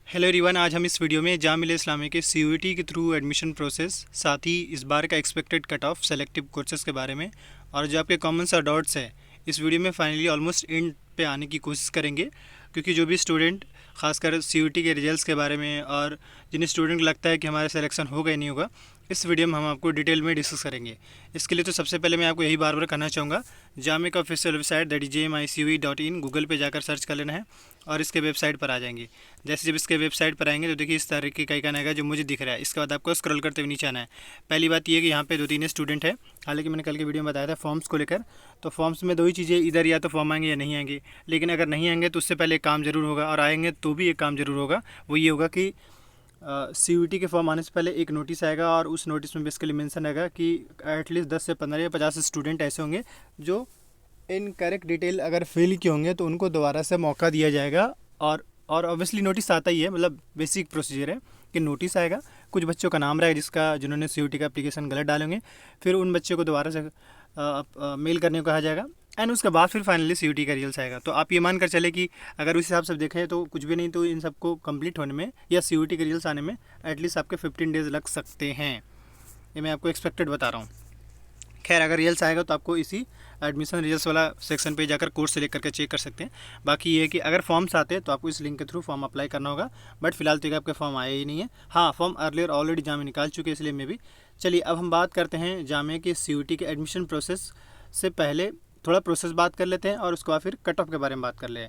Hello everyone, आज हम इस वीडियो में जाम मिलिया इस्लामिया के सीयूईटी के थ्रू एडमिशन प्रोसेस, साथ ही इस बार का expected cut off selective courses के बारे में और जो आपके कॉमन सा डाउट्स है इस वीडियो में फाइनली ऑलमोस्ट एंड पे आने की कोशिश करेंगे। क्योंकि जो भी स्टूडेंट खासकर सीयूईटी के रिजल्ट्स के बारे में और जिन स्टूडेंट को लगता है कि हमारा सिलेक्शन होगा या नहीं होगा, इस वीडियो में हम आपको डिटेल में डिस्कस करेंगे। इसके लिए तो सबसे पहले मैं आपको यही बार बार कहना चाहूँगा, जामे का official website that is jmicuE.in Google पे जाकर सर्च कर लेना है और इसके वेबसाइट पर आ जाएंगे। जैसे जब इसके वेबसाइट पर आएंगे तो देखिए इस तरीके का आइकन आएगा जो मुझे दिख रहा है। इसके बाद आपको स्क्रॉल करते हुए नीचे आना है। पहली बात ये कि यहाँ पे 2-3 स्टूडेंट है, हालांकि मैंने कल के वीडियो में बताया था फॉर्म्स को लेकर। तो फॉर्म्स में दो ही चीज़ें, इधर या तो फॉर्म आएंगे या नहीं आएंगे। लेकिन अगर नहीं आएंगे तो उससे पहले एक काम जरूर होगा, और आएंगे तो भी एक काम जरूर होगा। वो ये होगा कि सीयूईटी के फॉर्म आने से पहले एक नोटिस आएगा और उस नोटिस में बेसिकली मेंशन आएगा कि एटलीस्ट 10 से 15 या 50 स्टूडेंट ऐसे होंगे जो इनकरेक्ट डिटेल अगर फिल किए होंगे तो उनको दोबारा से मौका दिया जाएगा। और ऑब्वियसली नोटिस आता ही है, मतलब बेसिक प्रोसीजर है कि नोटिस आएगा, कुछ बच्चों का नाम रहेगा जिन्होंने सीयूईटी का एप्लीकेशन गलत डालेंगे, फिर उन बच्चों को दोबारा से मेल करने को कहा जाएगा एंड उसके बाद फिर फाइनली सीयूईटी का रिजल्ट आएगा। तो आप ये मान कर चले कि अगर उस हिसाब से देखें तो कुछ भी नहीं तो इन सबको कंप्लीट होने में या सीयूईटी के रिजल्ट आने में एटलीस्ट आपके 15 डेज़ लग सकते हैं। ये मैं आपको एक्सपेक्टेड बता रहा हूँ। खैर, अगर रिजल्ट आएगा तो आपको इसी एडमिशन रिजल्ट्स वाला सेक्शन पे जाकर कोर्स सेलेक्ट करके चेक कर सकते हैं। बाकी ये है कि अगर फॉर्म्स आते हैं तो आपको इस लिंक के थ्रू फॉर्म अप्लाई करना होगा, बट फिलहाल तो आपके फॉर्म आया ही नहीं है। हाँ, फॉर्म अर्लियर ऑलरेडी जामे निकाल चुके हैं, इसलिए मैं भी। चलिए अब हम बात करते हैं जामे के सीयूईटी के एडमिशन प्रोसेस से पहले थोड़ा प्रोसेस बात कर लेते हैं और उसके बाद फिर कट ऑफ के बारे में बात कर ले।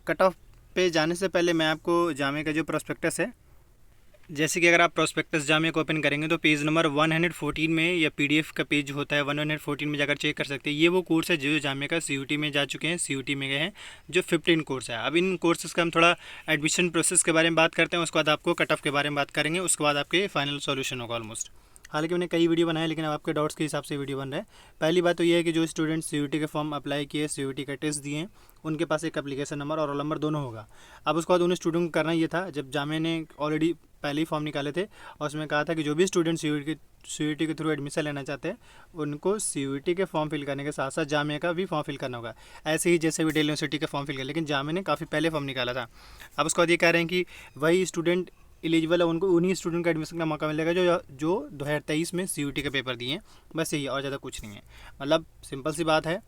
कट ऑफ पे जाने से पहले मैं आपको जामे का जो प्रोस्पेक्टस है, जैसे कि अगर आप प्रोस्पेक्टस जामे को ओपन करेंगे तो पेज नंबर 114 में या पीडीएफ का पेज होता है 114 में जाकर चेक कर सकते हैं। ये वो कोर्स है जो जामे का सीयूईटी में जा चुके हैं, सीयूईटी में गए हैं, जो 15 कोर्स है। अब इन कोर्सेज का हम थोड़ा एडमिशन प्रोसेस के बारे में बात करते हैं, उसके बाद आपको कट ऑफ के बारे में बात करेंगे, उसके बाद आपके फाइनल सॉल्यूशन होगा ऑलमोस्ट। हालांकि मैंने कई वीडियो बनाए लेकिन अब आपके डाउट्स के हिसाब से वीडियो बन रहा है। पहली बात तो ये है कि जो स्टूडेंट सीयूईटी के फॉर्म अप्लाई किए, सीयूईटी का टेस्ट दिए हैं, उनके पास एक एप्लीकेशन नंबर और रोल नंबर दोनों होगा। अब उसके बाद उन स्टूडेंट को करना ये था, जब जामे ने ऑलरेडी पहले ही फॉर्म निकाले थे और उसमें कहा था कि जो भी स्टूडेंट सीयूईटी के थ्रू एडमिशन लेना चाहते हैं उनको सीयूईटी के फॉर्म फिल करने के साथ साथ जामे का भी फॉर्म फिल करना होगा, ऐसे ही जैसे भी दिल्ली यूनिवर्सिटी का फॉर्म फिल किया। लेकिन जामे ने काफ़ी पहले फॉर्म निकाला था। अब उसके बाद ये कह रहे हैं कि वही स्टूडेंट एलिजिबल है, उनको उन्हीं स्टूडेंट का एडमिशन का मौका मिलेगा जो 2023 में सीयूईटी के पेपर दिए हैं। बस यही, और ज़्यादा कुछ नहीं है। मतलब सिंपल सी बात है,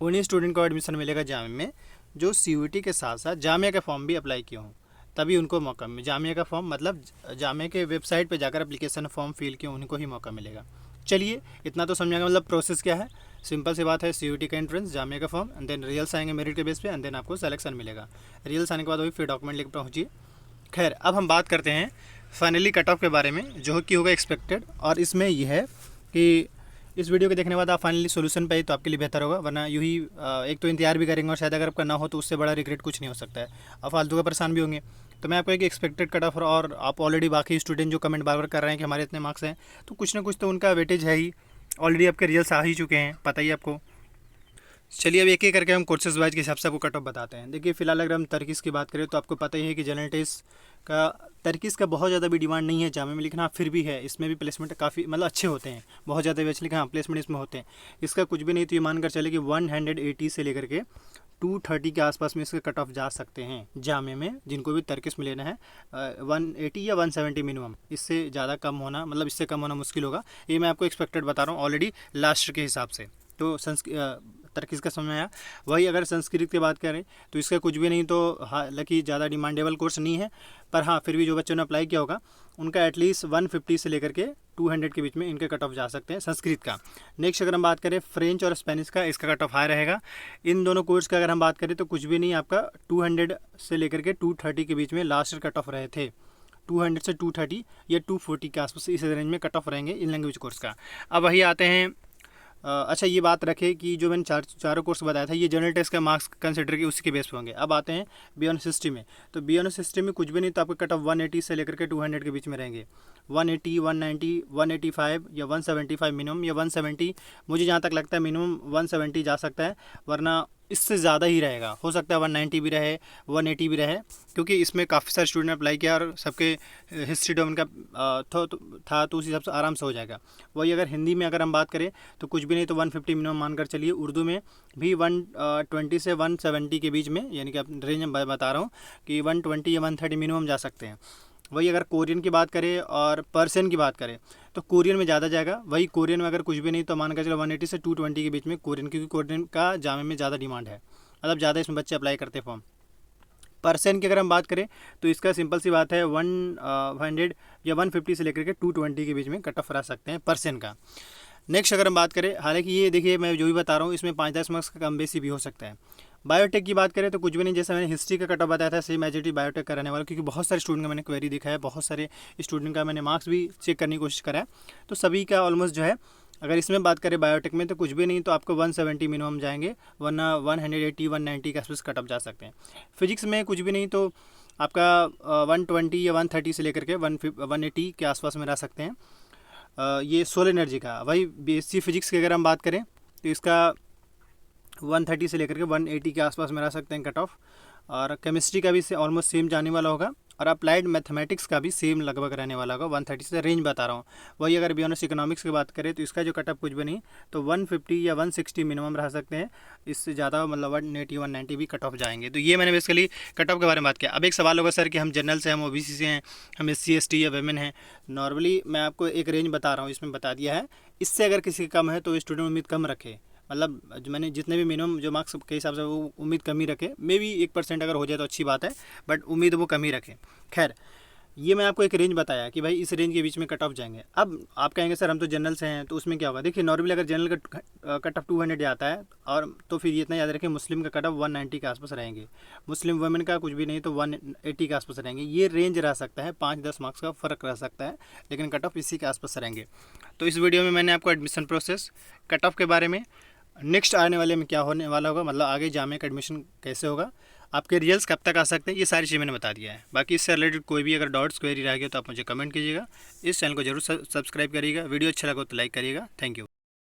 उन्हीं स्टूडेंट को एडमिशन मिलेगा जामे में जो सीयूईटी के साथ साथ जामिया का फॉर्म भी अप्लाई किए हों, तभी उनको मौका मिले। जामिया का फॉर्म मतलब जामिया के वेबसाइट पर जाकर एप्लीकेशन फॉर्म फिल किए उनको ही मौका मिलेगा। चलिए इतना तो समझाएंगे। मतलब प्रोसेस क्या है, सिंपल सी बात है, सीयूईटी का एंट्रेंस, जामिया का फॉर्म, एंड देन रिजल्ट्स आएंगे मेरिट के बेस पे, एंड देन आपको सिलेक्शन मिलेगा। रिजल्ट्स आने के बाद वही फिर डॉक्यूमेंट लेकर पहुँचिए। खैर, अब हम बात करते हैं फाइनली कट ऑफ के बारे में, जो कि होगा एक्सपेक्टेड। और इसमें यह है कि इस वीडियो के देखने के बाद आप फाइनली सोल्यूशन पे तो आपके लिए बेहतर होगा, वरना यूँ ही एक तो इंतजार भी करेंगे और शायद अगर आपका ना हो तो उससे बड़ा रिग्रेट कुछ नहीं हो सकता है, और फालतू का परेशान भी होंगे। तो मैं आपको एक एक्सपेक्टेड कट ऑफ, और आप ऑलरेडी बाकी स्टूडेंट जो कमेंट बार बार कर रहे हैं कि हमारे इतने मार्क्स हैं, तो कुछ ना कुछ तो उनका वेटेज है ही। ऑलरेडी आपके रिजल्ट्स आ ही चुके हैं, पता ही आपको। चलिए अब एक एक करके हम कोर्सेज वाइज के हिसाब से आपको कट ऑफ बताते हैं। देखिए फिलहाल अगर हम तर्कीस की बात करें तो आपको पता ही है कि जनरल टेस्ट का तर्कीस का बहुत ज़्यादा भी डिमांड नहीं है जामे में, लेकिन हाँ फिर भी है, इसमें भी प्लेसमेंट काफ़ी मतलब अच्छे होते हैं, बहुत ज़्यादा भी अच्छे, लेकिन हाँ प्लेसमेंट इसमें होते हैं। इसका कुछ भी नहीं तो ये मानकर चले कि 180 से लेकर के 230 के आसपास में इसके कट ऑफ जा सकते हैं जामे में, जिनको भी तर्कीस में लेना है। 180 या 170 मिनिमम, इससे ज़्यादा कम होना, मतलब इससे कम होना मुश्किल होगा। ये मैं आपको एक्सपेक्टेड बता रहा हूँ ऑलरेडी लास्ट के हिसाब से। तो तर्कीस का समय आया। वही अगर संस्कृत की बात करें तो इसका कुछ भी नहीं, तो हालांकि ज़्यादा डिमांडेबल कोर्स नहीं है, पर हाँ फिर भी जो बच्चों ने अप्लाई किया होगा उनका एटलीस्ट 150 से लेकर के 200 के बीच में इनके कट ऑफ जा सकते हैं संस्कृत का। नेक्स्ट अगर हम बात करें फ्रेंच और स्पेनिश का, इसका कट ऑफ हाई रहेगा। इन दोनों कोर्स का अगर हम बात करें तो कुछ भी नहीं, आपका 200 से लेकर के 230 के बीच में लास्ट कट ऑफ रहे थे। 200 से 230 या 240 के आसपास इस रेंज में कट ऑफ रहेंगे इन लैंग्वेज कोर्स का। अब वही आते हैं, अच्छा ये बात रखें कि जो मैंने चारों कोर्स बताया था ये जनरल टेस्ट का मार्क्स कंसिडर कि उसके बेस पे होंगे। अब आते हैं बियॉन्ड सिस्टम में, तो बियॉन्ड सिस्टम में कुछ भी नहीं तो आपका कट ऑफ 180 से लेकर के 200 के बीच में रहेंगे। 180, 190, 185 या 175 मिनिमम, या 170, मुझे जहाँ तक लगता है मिनिमम 170 जा सकता है, वरना इससे ज़्यादा ही रहेगा, हो सकता है 190 भी रहे, 180 भी रहे, क्योंकि इसमें काफ़ी सारे स्टूडेंट ने अप्लाई किया और सबके हिस्ट्री डोमेन का था, तो उस हिसाब से आराम से हो जाएगा। वही अगर हिंदी में अगर हम बात करें तो कुछ भी नहीं तो 150 मिनिमम मानकर चलिए। उर्दू में भी 120 से 170 के बीच में, यानी कि रेंज में बता रहा हूँ कि 120 या 130 मिनिमम जा सकते हैं। वही अगर कोरियन की बात करें और पर्शियन की बात करें तो कोरियन में ज़्यादा जाएगा। वही कोरियन में अगर कुछ भी नहीं तो मान कर चलो 180 से 220 के बीच में कोरियन, क्योंकि कोरियन का जामे में ज़्यादा डिमांड है, मतलब ज़्यादा इसमें बच्चे अप्लाई करते हैं फॉर्म। पर्शियन की अगर हम बात करें तो इसका सिंपल सी बात है 100 या 150 से लेकर के 220 के बीच में कट ऑफ रह सकते हैं पर्शियन का। नेक्स्ट अगर हम बात करें, हालांकि ये देखिए मैं जो भी बता रहा हूँ इसमें 5-10 मार्क्स का कम बेसी भी हो सकता है। बायोटेक की बात करें तो कुछ भी नहीं, जैसे मैंने हिस्ट्री का कट ऑफ बताया था same as it is biotech का रहने वाला, क्योंकि बहुत सारे स्टूडेंट का मैंने क्वेरी दिखा है, बहुत सारे स्टूडेंट का मैंने मार्क्स भी चेक करने की कोशिश करा है, तो सभी का ऑलमोस्ट जो है, अगर इसमें बात करें बायोटेक में तो कुछ भी नहीं तो आपको 170 मिनिमम जाएंगे, वरना 180 190 के आसपास कट ऑफ जा सकते हैं। फिजिक्स में कुछ भी नहीं तो आपका 120 या 130 से लेकर के 180 के आसपास में रह सकते हैं। ये सोलर एनर्जी का, वही बीएससी फिजिक्स की अगर हम बात करें तो इसका 130 से लेकर के 180 के आसपास में रह सकते हैं कट ऑफ। और केमिस्ट्री का भी ऑलमोस्ट सेम जाने वाला होगा, और अप्लाइड मैथमेटिक्स का भी सेम लगभग रहने वाला होगा, 130 से रेंज बता रहा हूँ। वही अगर बियॉन्ड इकोनॉमिक्स की बात करें तो इसका जो कट ऑफ कुछ भी नहीं तो 150 या 160 मिनिमम रह सकते हैं, इससे ज़्यादा मतलब 180 190 भी कट ऑफ जाएंगे। तो ये मैंने बेसिकली कट ऑफ के बारे में बात किया। अब एक सवाल होगा सर कि हम जनरल से, हम ओबीसी से हैं, हम SC ST या वेमेन हैं। नॉर्मली मैं आपको एक रेंज बता रहा हूँ, इसमें बता दिया है, इससे अगर किसी का कम है तो स्टूडेंट उम्मीद कम रखे, मतलब मैंने जितने भी मिनिमम जो मार्क्स के हिसाब से वो उम्मीद कम ही रखे, मे भी 1% अगर हो जाए तो अच्छी बात है, बट उम्मीद वो कम ही रखें। खैर, ये मैं आपको एक रेंज बताया कि भाई इस रेंज के बीच में कट ऑफ जाएंगे। अब आप कहेंगे सर हम तो जनरल से हैं तो उसमें क्या होगा। देखिए नॉर्मली अगर जनरल का कट ऑफ 200 आता है, और तो फिर इतना याद रखें मुस्लिम का कट ऑफ 190 के आसपास रहेंगे, मुस्लिम वुमेन का कुछ भी नहीं तो 180 के आसपास रहेंगे। ये रेंज रह सकता है, 5-10 मार्क्स का फ़र्क रह सकता है, लेकिन कट ऑफ इसी के आसपास रहेंगे। तो इस वीडियो में मैंने आपको एडमिशन प्रोसेस, कट ऑफ के बारे में, नेक्स्ट आने वाले में क्या होने वाला होगा, मतलब आगे जामे का एडमिशन कैसे होगा, आपके रिजल्ट्स कब तक आ सकते हैं, ये सारी चीज़ें मैंने बता दिया है। बाकी इससे रिलेटेड कोई भी अगर डाउट्स क्वेरी रह गया तो आप मुझे कमेंट कीजिएगा। इस चैनल को जरूर सब्सक्राइब करिएगा, वीडियो अच्छा लगा तो लाइक करिएगा। Thank you.